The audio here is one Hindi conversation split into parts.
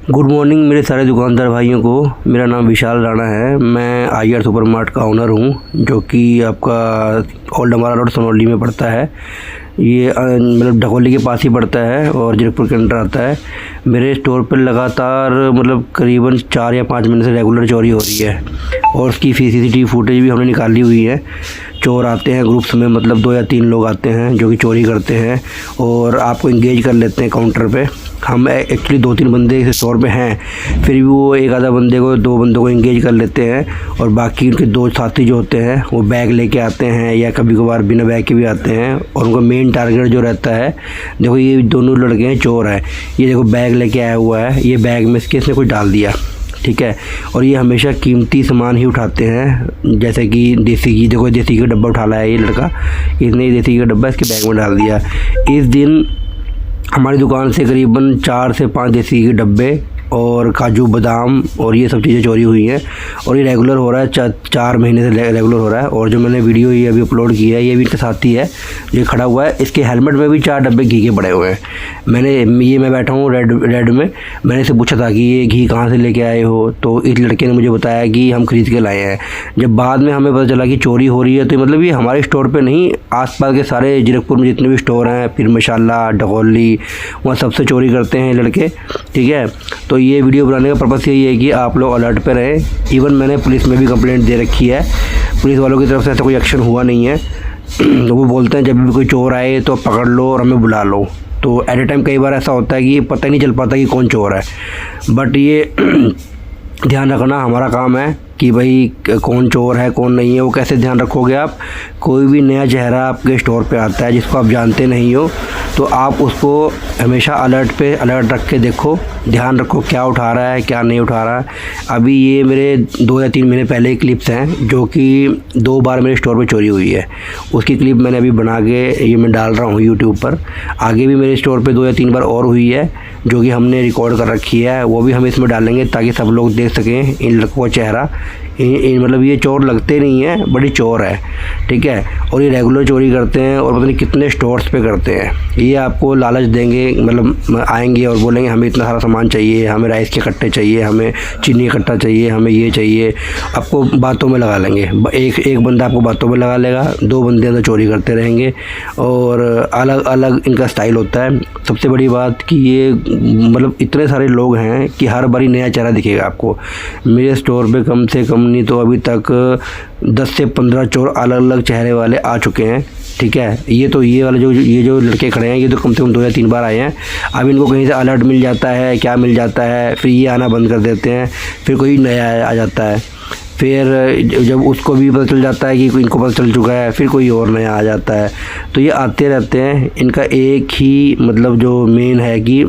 गुड मॉर्निंग मेरे सारे दुकानदार भाइयों को। मेरा नाम विशाल राणा है। मैं आईआर सुपर मार्ट का ओनर हूँ, जो कि आपका ओल्ड अम्बाला रोड सोनौली में पड़ता है। ये मतलब ढकोली के पास ही पड़ता है और जीरकपुर के अंदर आता है। मेरे स्टोर पर लगातार मतलब करीबन 4 या 5 महीने से रेगुलर चोरी हो रही है और उसकी सीसीटीवी फुटेज भी हमने निकाली हुई है। चोर आते हैं ग्रुप्स में, मतलब 2 या 3 लोग आते हैं जो कि चोरी करते हैं और आपको इंगेज कर लेते हैं काउंटर पे। हम एक्चुअली 2-3 बंदे स्टोर पे हैं, फिर भी वो एक आधा बंदे को 2 बंदों को इंगेज कर लेते हैं और बाकी उनके 2 साथी जो होते हैं वो बैग लेके आते हैं या कभी कभार बिना बैग के भी आते हैं। और उनका मेन टारगेट जो रहता है, देखो ये दोनों लड़के हैं चोर हैं, ये देखो बैग लेके आया हुआ है, ये बैग में इसने कुछ डाल दिया, ठीक है। और ये हमेशा कीमती सामान ही उठाते हैं, जैसे कि देसी घी, देखो देसी घी का डब्बा उठा लाया ये लड़का, इसने देसी घी का डब्बा इसके बैग में डाल दिया। इस दिन हमारी दुकान से करीबन 4 से 5 देसी के डब्बे और काजू बादाम और ये सब चीज़ें चोरी हुई हैं और ये रेगुलर हो रहा है, 4 महीने से रेगुलर हो रहा है। और जो मैंने वीडियो ये अभी अपलोड की है, ये भी इनके साथी है जो खड़ा हुआ है, इसके हेलमेट में भी 4 डब्बे घी के पड़े हुए हैं। मैं बैठा हूँ रेड में, मैंने इसे पूछा था कि ये घी कहाँ से लेके आए हो, तो इस लड़के ने मुझे बताया कि हम खरीद के लाए हैं। जब बाद में हमें पता चला कि चोरी हो रही है, तो मतलब ये हमारे स्टोर पर नहीं, आसपास के सारे जीरकपुर में जितने भी स्टोर हैं, फिर मशाला, ढकोली, वहाँ सबसे चोरी करते हैं लड़के, ठीक है। तो ये वीडियो बनाने का पर्पस यही है कि आप लोग अलर्ट पे रहें। इवन मैंने पुलिस में भी कंप्लेंट दे रखी है, पुलिस वालों की तरफ से ऐसा कोई एक्शन हुआ नहीं है। तो वो बोलते हैं जब भी कोई चोर आए तो पकड़ लो और हमें बुला लो। तो एट ए टाइम कई बार ऐसा होता है कि पता ही नहीं चल पाता कि कौन चोर है, बट ये ध्यान रखना हमारा काम है कि भाई कौन चोर है कौन नहीं है। वो कैसे ध्यान रखोगे आप? कोई भी नया चेहरा आपके स्टोर पे आता है जिसको आप जानते नहीं हो, तो आप उसको हमेशा अलर्ट रख के देखो, ध्यान रखो क्या उठा रहा है क्या नहीं उठा रहा है। अभी ये मेरे 2 या 3 महीने पहले क्लिप्स हैं जो कि 2 बार मेरे स्टोर पे चोरी हुई है, उसकी क्लिप मैंने अभी बना के ये मैं डाल रहा हूँ यूट्यूब पर। आगे भी मेरे स्टोर पे 2 या 3 बार और हुई है जो कि हमने रिकॉर्ड कर रखी है, वो भी हम इसमें डालेंगे ताकि सब लोग देख सकें इन लड़कों का चेहरा। मतलब ये चोर लगते नहीं हैं, बड़ी चोर है, ठीक है। और ये रेगुलर चोरी करते हैं और पता नहीं कितने स्टोर्स पे करते हैं। ये आपको लालच देंगे, मतलब आएंगे और बोलेंगे हमें इतना सारा सामान चाहिए, हमें राइस के कट्टे चाहिए, हमें चीनी का कट्टा चाहिए, हमें ये चाहिए। आपको बातों में लगा लेंगे, एक बंदा आपको बातों में लगा लेगा, 2 बंदे अंदर चोरी करते रहेंगे और अलग अलग इनका स्टाइल होता है। सबसे बड़ी बात कि ये मतलब इतने सारे लोग हैं कि हर बारी नया चेहरा दिखेगा आपको। मेरे स्टोर पे कम से कम नहीं तो अभी तक 10 से 15 चोर अलग अलग चेहरे वाले आ चुके हैं, ठीक है। ये वाले जो लड़के खड़े हैं, ये तो कम से कम 2 या 3 बार आए हैं। अब इनको कहीं से अलर्ट मिल जाता है, क्या मिल जाता है, फिर ये आना बंद कर देते हैं, फिर कोई नया आ जाता है, फिर जब उसको भी पता चल जाता है कि इनको पता चल चुका है, फिर कोई और नया आ जाता है। तो ये आते रहते हैं। इनका एक ही मतलब जो मेन है कि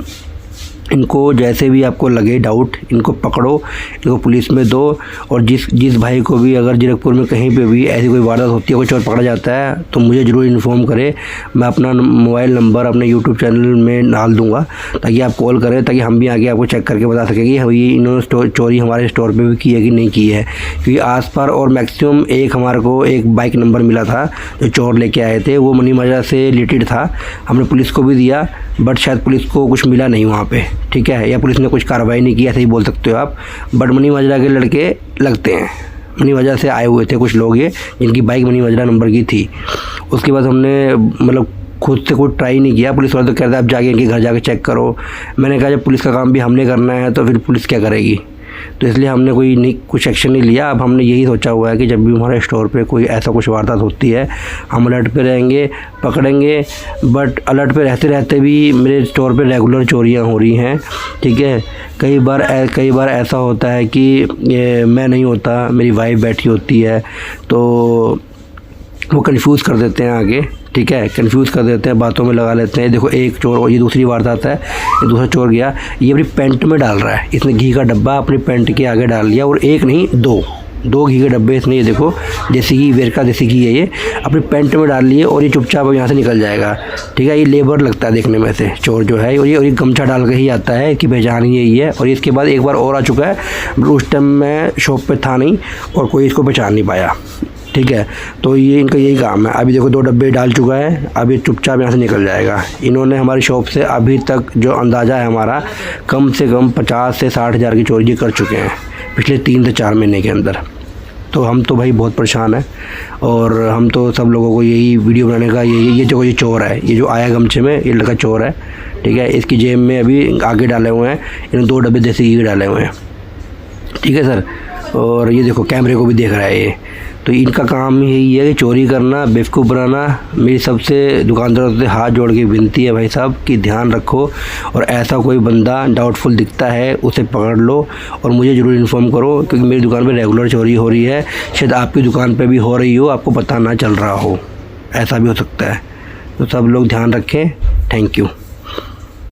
इनको जैसे भी आपको लगे डाउट, इनको पकड़ो, इनको पुलिस में दो। और जिस भाई को भी अगर जीरकपुर में कहीं पे भी ऐसी कोई वारदात होती है, कोई चोर पकड़ा जाता है, तो मुझे ज़रूर इन्फॉर्म करें। मैं अपना मोबाइल नंबर अपने यूट्यूब चैनल में डाल दूँगा ताकि आप कॉल करें, ताकि हम भी आगे आपको चेक करके बता सकें कि ये इन्होंने चोरी हमारे स्टोर पर भी की है कि नहीं की है। क्योंकि आस पास और मैक्सिमम हमारे को एक बाइक नंबर मिला था जो चोर लेके आए थे, वो मनी माजरा से रिलेटेड था। हमने पुलिस को भी दिया, बट शायद पुलिस को कुछ मिला नहीं वहाँ पे, ठीक है, या पुलिस ने कुछ कार्रवाई नहीं की, ऐसे ही बोल सकते हो आप। बट मनी माजरा के लड़के लगते हैं, मनी माजरा से आए हुए थे कुछ लोग ये, जिनकी बाइक मनी माजरा नंबर की थी। उसके बाद हमने मतलब खुद से कोई ट्राई नहीं किया। पुलिस वाले तो कहते हैं आप जाके इनके घर जाके चेक करो। मैंने कहा जब पुलिस का काम भी हमने करना है तो फिर पुलिस क्या करेगी, तो इसलिए हमने कुछ एक्शन नहीं लिया। अब हमने यही सोचा हुआ है कि जब भी हमारे स्टोर पे कोई ऐसा कुछ वारदात होती है, हम अलर्ट पे रहेंगे, पकड़ेंगे। बट अलर्ट पे रहते रहते भी मेरे स्टोर पे रेगुलर चोरियां हो रही हैं, ठीक है। कई बार ऐसा होता है कि मैं नहीं होता, मेरी वाइफ बैठी होती है, तो वो कंफ्यूज कर देते हैं आगे, ठीक है, कंफ्यूज कर देते हैं, बातों में लगा लेते हैं। देखो एक चोर, और ये दूसरी वारदात है, ये दूसरा चोर गया, ये अपनी पैंट में डाल रहा है, इसने घी का डब्बा अपनी पैंट के आगे डाल लिया, और एक नहीं 2 घी के डब्बे इसने, ये देखो देसी घी, वेरका देसी घी है, ये अपनी पैंट में डाल लिए और ये चुपचाप यहाँ से निकल जाएगा, ठीक है। ये लेबर लगता है देखने में से चोर जो है, और ये गमछा डाल के ही आता है कि पहचान यही है। और इसके बाद एक बार और आ चुका है, उस टाइम मैं शॉप पे था नहीं और कोई इसको पहचान नहीं पाया। ठीक है। तो ये इनका यही काम है। अभी देखो 2 डब्बे डाल चुका है, अभी चुपचाप यहाँ से निकल जाएगा। इन्होंने हमारी शॉप से अभी तक जो अंदाज़ा है हमारा, कम से कम 50 से 60 हज़ार की चोरी कर चुके हैं पिछले 3 से 4 महीने के अंदर। तो हम तो भाई बहुत परेशान हैं, और हम तो सब लोगों को यही वीडियो बनाने का ये देखो, ये चोर है, ये जो आया गमछे में, ये लड़का चोर है, ठीक है। इसकी जेब में अभी आगे डाले हुए हैं इन्होंने 2 डब्बे देसी घी के डाले हुए हैं, ठीक है सर। और ये देखो कैमरे को भी देख रहा है ये। तो इनका काम यही है कि चोरी करना, बेवकूफ़ बनाना। मेरी सबसे दुकानदारों से हाथ जोड़ के विनती है भाई साहब कि ध्यान रखो, और ऐसा कोई बंदा डाउटफुल दिखता है उसे पकड़ लो और मुझे ज़रूर इन्फॉर्म करो, क्योंकि मेरी दुकान पे रेगुलर चोरी हो रही है। शायद आपकी दुकान पे भी हो रही हो, आपको पता ना चल रहा हो, ऐसा भी हो सकता है। तो सब लोग ध्यान रखें। Thank you.